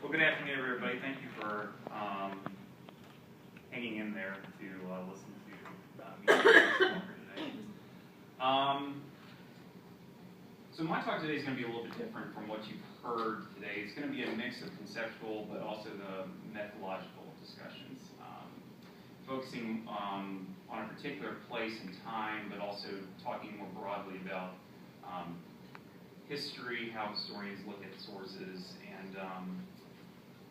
Well, good afternoon, everybody. Thank you for hanging in there to listen to me today. So my talk today is going to be a little bit different from what you've heard today. It's going to be a mix of conceptual, but also the methodological discussions, focusing on a particular place and time, but also talking more broadly about history, how historians look at sources, and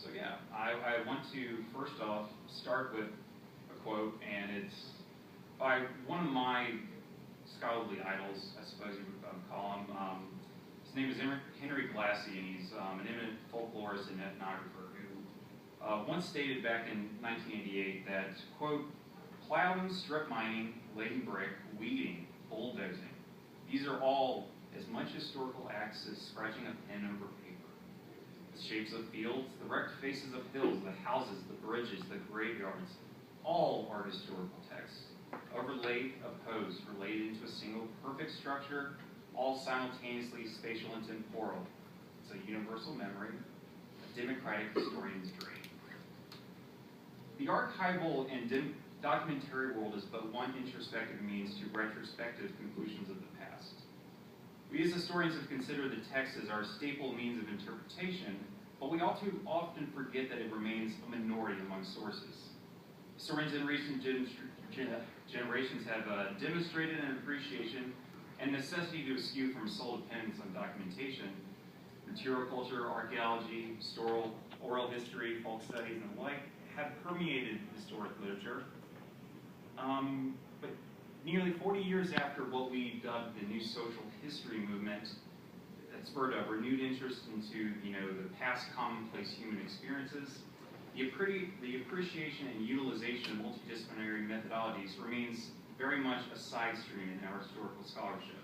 so yeah, I want to first off start with a quote, and it's by one of my scholarly idols, I suppose you would call him. His name is Henry Glassy, and he's an eminent folklorist and ethnographer who once stated back in 1988 that, quote, plowing, strip mining, laying brick, weeding, bulldozing, these are all as much historical acts as scratching a pen over paper. The shapes of fields, the wrecked faces of hills, the houses, the bridges, the graveyards, all are historical texts, overlaid, opposed, related into a single perfect structure, all simultaneously spatial and temporal. It's a universal memory, a democratic historian's dream. The archival and documentary world is but one introspective means to retrospective conclusions of the past. We as historians have considered the text as our staple means of interpretation, but we all too often forget that it remains a minority among sources. Historians in recent generations have demonstrated an appreciation and necessity to eschew from sole dependence on documentation. Material culture, archaeology, oral history, folk studies, and the like have permeated historic literature. But nearly 40 years after what we dubbed the new social history movement that spurred a renewed interest into the past commonplace human experiences, the appreciation and utilization of multidisciplinary methodologies remains very much a side stream in our historical scholarship.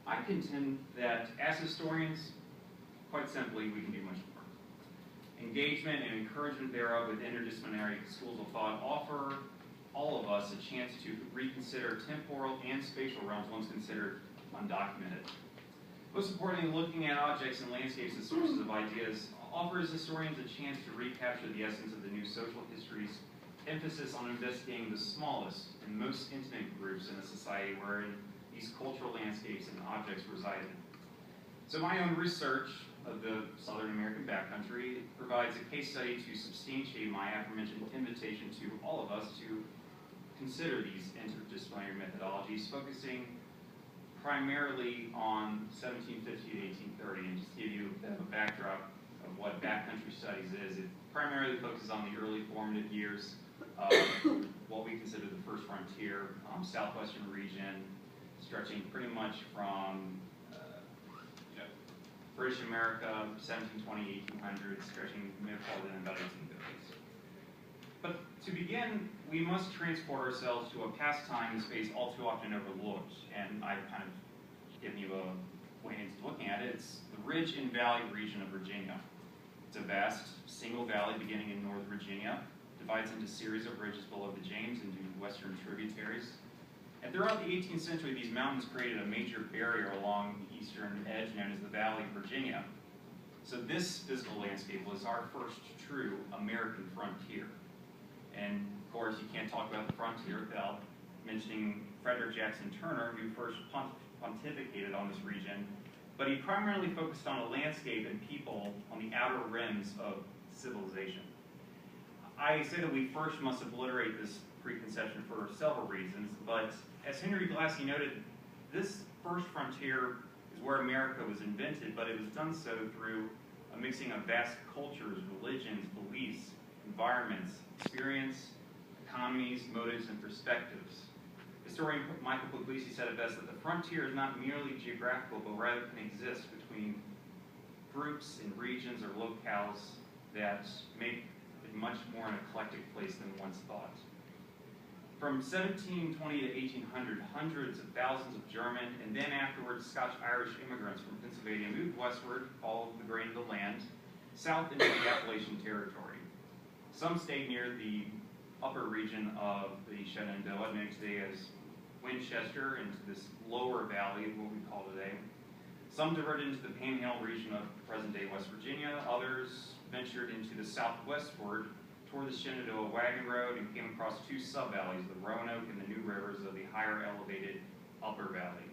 I contend that as historians, quite simply, we can do much more. Engagement and encouragement thereof with interdisciplinary schools of thought offer all of us a chance to reconsider temporal and spatial realms once considered undocumented. Most importantly, looking at objects and landscapes as sources of ideas offers historians a chance to recapture the essence of the new social history's emphasis on investigating the smallest and most intimate groups in a society wherein these cultural landscapes and objects resided. So my own research of the Southern American backcountry provides a case study to substantiate my aforementioned invitation to all of us to consider these interdisciplinary methodologies, focusing primarily on 1750 to 1830, and just to give you a bit of a backdrop of what backcountry studies is. It primarily focuses on the early formative years of what we consider the first frontier, southwestern region, stretching pretty much from British America, 1720, 1800s, stretching mid-Paulden and about 1850s. But to begin, we must transport ourselves to a past time and space all too often overlooked, and I've kind of given you a way into looking at it. It's the ridge and valley region of Virginia. It's a vast single valley beginning in North Virginia, divides into a series of ridges below the James into western tributaries. And throughout the 18th century, these mountains created a major barrier along the eastern edge known as the Valley of Virginia. So this physical landscape was our first true American frontier. And of course, you can't talk about the frontier without mentioning Frederick Jackson Turner, who first pontificated on this region, but he primarily focused on a landscape and people on the outer rims of civilization. I say that we first must obliterate this preconception for several reasons, but as Henry Glassy noted, this first frontier is where America was invented, but it was done so through a mixing of vast cultures, religions, beliefs, environments, experience, economies, motives, and perspectives. Historian Michael Puglisi said it best that the frontier is not merely geographical, but rather can exist between groups and regions or locales that make it much more an eclectic place than once thought. From 1720 to 1800, hundreds of thousands of German and then afterwards Scotch-Irish immigrants from Pennsylvania moved westward, followed the grain of the land, south into the Appalachian Territory. Some stayed near the upper region of the Shenandoah, known today as Winchester, into this lower valley, what we call today. Some diverted into the Panhandle region of present-day West Virginia. Others ventured into the southwestward toward the Shenandoah Wagon Road and came across two sub-valleys, the Roanoke and the New Rivers of the higher elevated Upper Valley.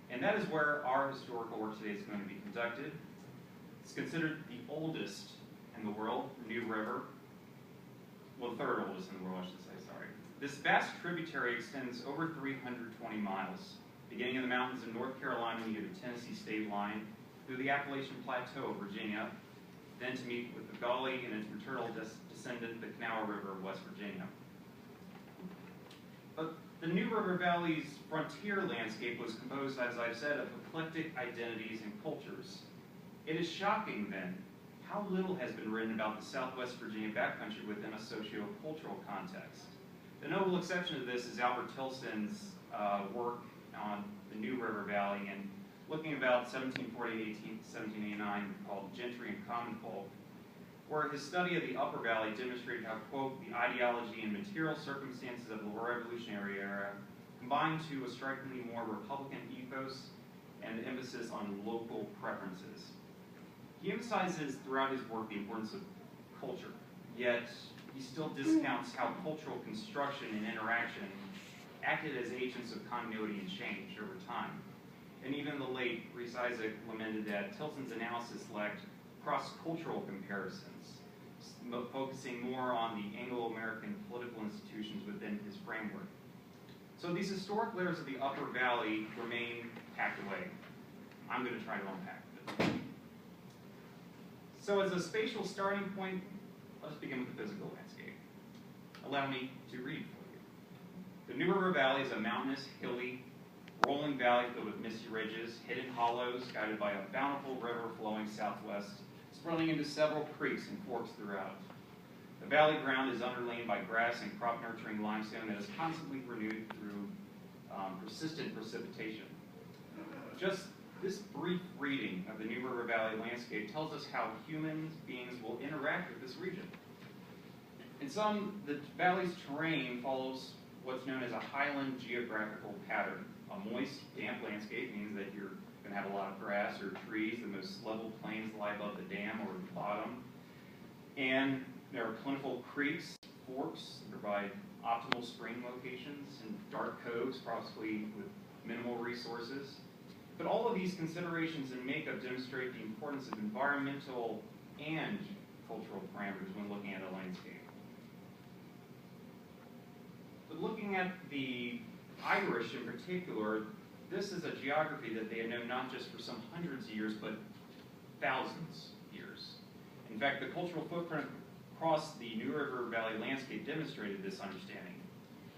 And that is where our historical work today is going to be conducted. It's considered the oldest in the world, the New River. Well, the third oldest in the world, I should say, sorry. This vast tributary extends over 320 miles, beginning in the mountains of North Carolina near the Tennessee state line, through the Appalachian Plateau of Virginia, then to meet with the Gauley and its maternal descendant, the Kanawha River of West Virginia. But the New River Valley's frontier landscape was composed, as I've said, of eclectic identities and cultures. It is shocking, then, how little has been written about the Southwest Virginia backcountry within a socio-cultural context. The notable exception to this is Albert Tilson's work on the New River Valley and looking about 1748, 1789, called Gentry and Common Folk, where his study of the Upper Valley demonstrated how, quote, the ideology and material circumstances of the Revolutionary era combined to a strikingly more Republican ethos and emphasis on local preferences. He emphasizes throughout his work the importance of culture, yet he still discounts how cultural construction and interaction acted as agents of continuity and change over time. And even the late Rhys Isaac lamented that Tilson's analysis lacked cross-cultural comparisons, focusing more on the Anglo-American political institutions within his framework. So these historic layers of the Upper Valley remain packed away. I'm going to try to unpack this. So as a spatial starting point, let's begin with the physical landscape. Allow me to read for you. The New River Valley is a mountainous, hilly, rolling valley filled with misty ridges, hidden hollows, guided by a bountiful river flowing southwest, swirling into several creeks and forks throughout. The valley ground is underlain by grass and crop-nurturing limestone that is constantly renewed through persistent precipitation. Just this brief reading of the New River Valley landscape tells us how human beings will interact with this region. In sum, the valley's terrain follows what's known as a highland geographical pattern. A moist, damp landscape means that you're going to have a lot of grass or trees. The most level plains lie above the dam or the bottom. And there are plentiful creeks, forks that provide optimal spring locations, and dark coves, possibly with minimal resources. But all of these considerations and makeup demonstrate the importance of environmental and cultural parameters when looking at a landscape. But looking at the Irish in particular, this is a geography that they had known not just for some hundreds of years, but thousands of years. In fact, the cultural footprint across the New River Valley landscape demonstrated this understanding.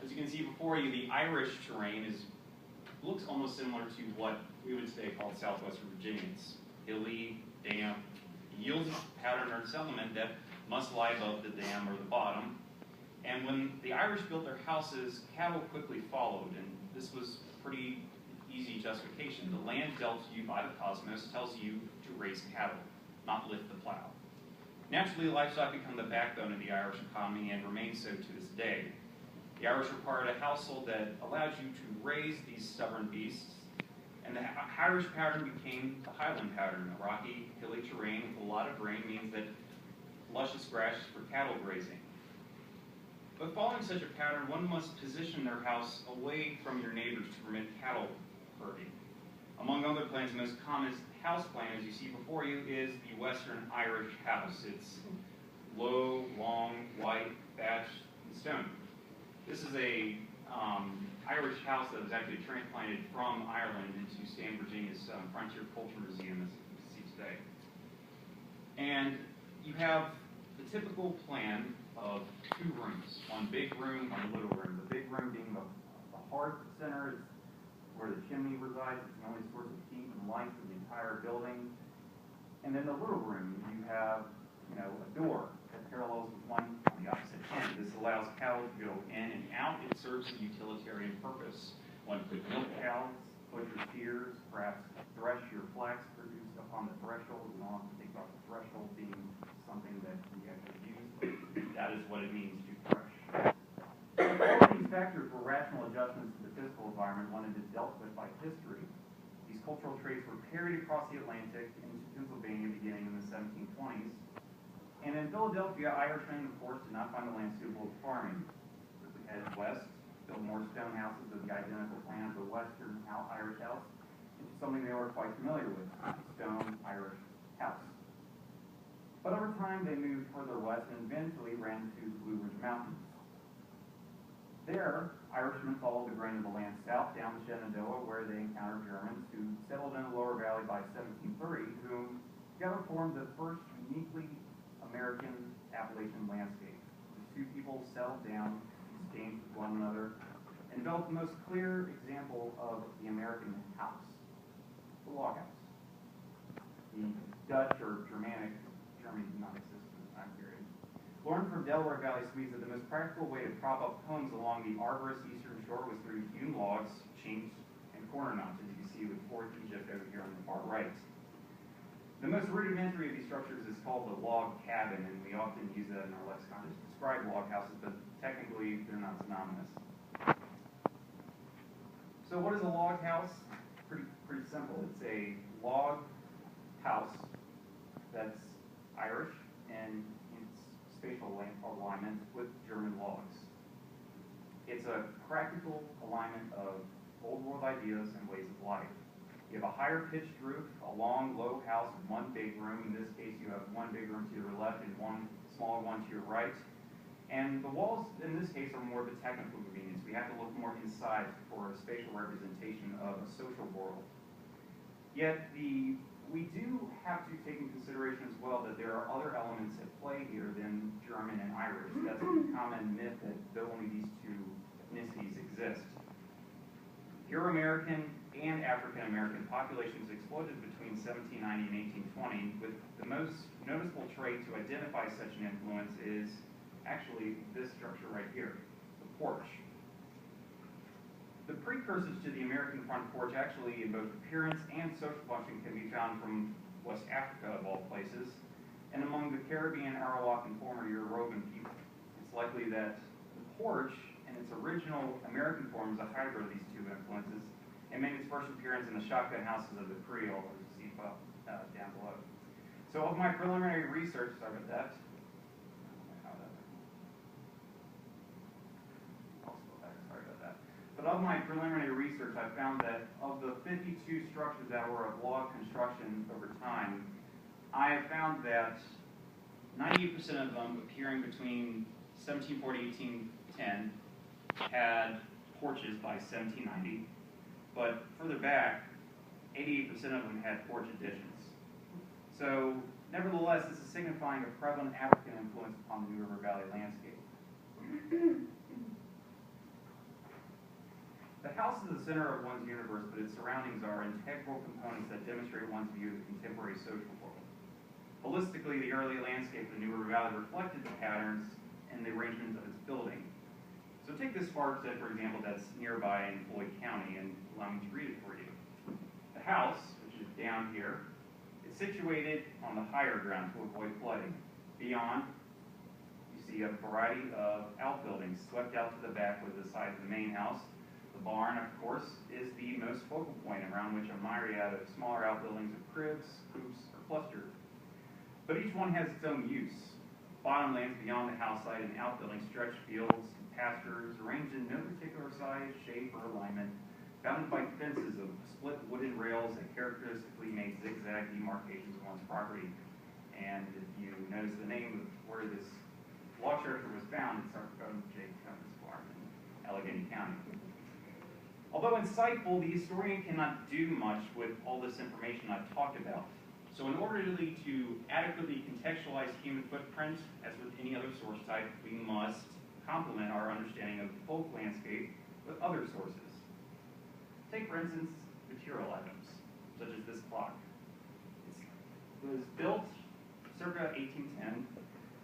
As you can see before you, the Irish terrain looks almost similar to what we would today call Southwest Virginia. It's hilly, damp, yields a pattern or settlement that must lie above the dam or the bottom. And when the Irish built their houses, cattle quickly followed, and this was pretty easy justification. The land dealt to you by the cosmos tells you to raise cattle, not lift the plow. Naturally, livestock become the backbone of the Irish economy and remains so to this day. The Irish required a household that allowed you to raise these stubborn beasts, and the Irish pattern became the Highland pattern. A rocky, hilly terrain with a lot of rain means that luscious grass for cattle grazing. But following such a pattern, one must position their house away from your neighbors to prevent cattle herding. Among other plans, the most common house plan, as you see before you, is the Western Irish house. It's low, long, white, thatched, and stone. This is a Irish house that was actually transplanted from Ireland into Stan, Virginia's Frontier Culture Museum, as you see today. And you have the typical plan of two rooms, one big room, one little room. The big room being the hearth center is where the chimney resides. It's the only source of heat and light for the entire building. And then the little room, you have, a door that parallels with one on the opposite end. This allows cattle to go in and out. It serves a utilitarian purpose. One could milk cows, butcher steers, perhaps thresh your flax produced upon the threshold. We don't have to think about the threshold being something that we actually use. That is what it means to thresh. All of these factors were rational adjustments to the physical environment one had been dealt with by history. These cultural traits were carried across the Atlantic into Pennsylvania beginning in the 1720s. And in Philadelphia, Irishmen, of course, did not find the land suitable for farming. Quickly headed west, built more stone houses of the identical plan of the Western Irish house, which is something they were quite familiar with, stone Irish house. But over time, they moved further west and eventually ran to the Blue Ridge Mountains. There, Irishmen followed the grain of the land south down the Shenandoah, where they encountered Germans who settled in the lower valley by 1730, who together formed the first uniquely American Appalachian landscape. The two people settled down, exchanged with one another, and developed the most clear example of the American house, the log house. The Dutch or Germany did not exist in this time period. Learned from Delaware Valley Swedes that the most practical way to prop up homes along the arborous eastern shore was through hewn logs, chinks, and corner knots, as you see with Fort Egypt over here on the far right. The most rudimentary of these structures is called the log cabin, and we often use that in our lexicon to describe log houses, but technically they're not synonymous. So what is a log house? Pretty simple. It's a log house that's Irish and its spatial alignment with German logs. It's a practical alignment of old world ideas and ways of life. You have a higher pitched roof, a long, low house with one big room. In this case, you have one big room to your left and one smaller one to your right. And the walls, in this case, are more of a technical convenience. We have to look more inside for a spatial representation of a social world. Yet, we do have to take into consideration as well that there are other elements at play here than German and Irish. That's a common myth that only these two ethnicities exist. Euro-American and African-American populations exploded between 1790 and 1820, with the most noticeable trait to identify such an influence is actually this structure right here, the porch. The precursors to the American front porch actually, in both appearance and social function, can be found from West Africa, of all places, and among the Caribbean, Arawak, and former Yoruban people. It's likely that the porch, in its original American form, is a hybrid of these two influences, and made its first appearance in the shotgun houses of the Creole, as you see down below. So of my preliminary research, sorry about that, but of my preliminary research, I found that of the 52 structures that were of log construction over time, I have found that 98% of them, appearing between 1740 and 1810, had porches by 1790. But further back, 88% of them had porch additions. So, nevertheless, this is signifying a prevalent African influence upon the New River Valley landscape. The house is the center of one's universe, but its surroundings are integral components that demonstrate one's view of the contemporary social world. Holistically, the early landscape of the New River Valley reflected the patterns and the arrangement of its building. So take this farmstead, for example, that's nearby in Floyd County, and allow me to read it for you. The house, which is down here, is situated on the higher ground to avoid flooding. Beyond, you see a variety of outbuildings swept out to the back with the side of the main house. The barn, of course, is the most focal point around which a myriad of smaller outbuildings of cribs, coops, are clustered. But each one has its own use. Bottomlands beyond the house site and outbuildings stretch fields and pastures arranged in no particular size, shape, or alignment, bounded by fences of split wooden rails that characteristically make zigzag demarcations of one's property. And if you notice the name of where this log structure was found, it's our own J. Cummins Farm in Allegheny County. Although insightful, the historian cannot do much with all this information I've talked about. So in order to adequately contextualize human footprint, as with any other source type, we must complement our understanding of the folk landscape with other sources. Take, for instance, material items, such as this clock. It was built circa 1810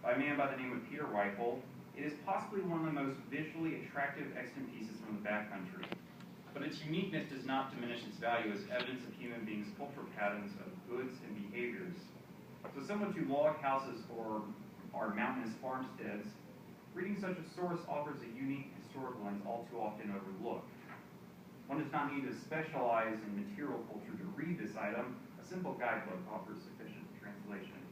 by a man by the name of Peter Rifle. It is possibly one of the most visually attractive extant pieces from the backcountry. But its uniqueness does not diminish its value as evidence of human beings' cultural patterns of goods and behaviors. So similar to log houses or mountainous farmsteads, reading such a source offers a unique historical lens all too often overlooked. One does not need to specialize in material culture to read this item. A simple guidebook offers sufficient translation.